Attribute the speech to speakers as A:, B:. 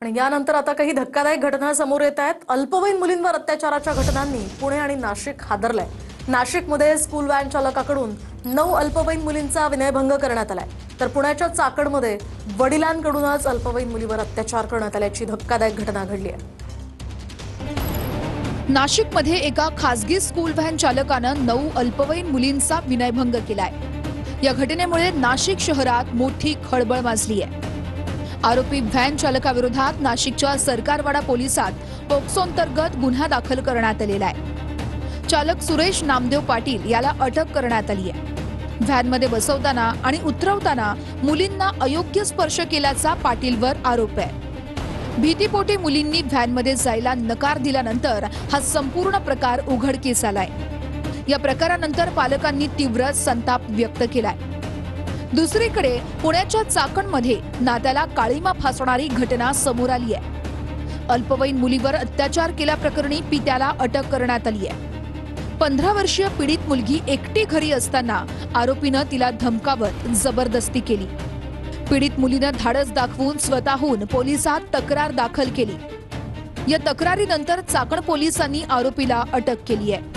A: आणि यानंतर आता काही धक्कादायक घटना समोर येत आहेत। अल्पवयीन मुलींवर अत्याचाराच्या घटनांनी पुणे आणि नाशिक हादरलंय। नाशिकमध्ये स्कूल व्हॅन चालकाकडून 9 अल्पवयीन मुलींचा विनयभंग करण्यात आलाय, तर पुण्याच्या चाकणमध्ये वडिलांकडूनच अल्पवयीन मुलीवर अत्याचार करण्यात आल्याची धक्कादायक घटना घडली आहे।
B: नाशिकमध्ये एका खासगी स्कूल व्हॅन चालकानं 9 अल्पवयीन मुलींचा विनयभंग केलाय। या घटनेमुळे नाशिक शहरात मोठी खळबळ माजली आहे। आरोपी व्हॅन चालकाविरोधात नाशिकच्या सरकारवाडा पोलिसात पोक्सो अंतर्गत गुन्हा दाखल करण्यात आलेला आहे। चालक सुरेश नामदेव पाटील याला अटक करण्यात आली आहे। व्हॅनमध्ये बसवताना आणि उतरवताना मुलींना अयोग्य स्पर्श केल्याचा पाटीलवर आरोप आहे। भीतीपोटी मुलींनी व्हॅनमध्ये जायला नकार दिल्यानंतर हा संपूर्ण प्रकार उघडकीस आलाय। या प्रकारानंतर पालकांनी तीव्र संताप व्यक्त केलाय। दुसरीकडे पुण्याच्या चाकणमध्ये नात्याला काळीमा फासणारी घटना समोर आली आहे। अल्पवयीन मुलीवर अत्याचार केल्याप्रकरणी पित्याला अटक करण्यात आली आहे। 15 वर्षीय पीडित मुलगी एकटी घरी असताना आरोपीनं तिला धमकावत जबरदस्ती केली। पीडित मुलीनं धाडस दाखवून स्वतःहून पोलिसात तक्रार दाखल केली। या तक्रारीनंतर चाकण पोलिसांनी आरोपीला अटक केली आहे।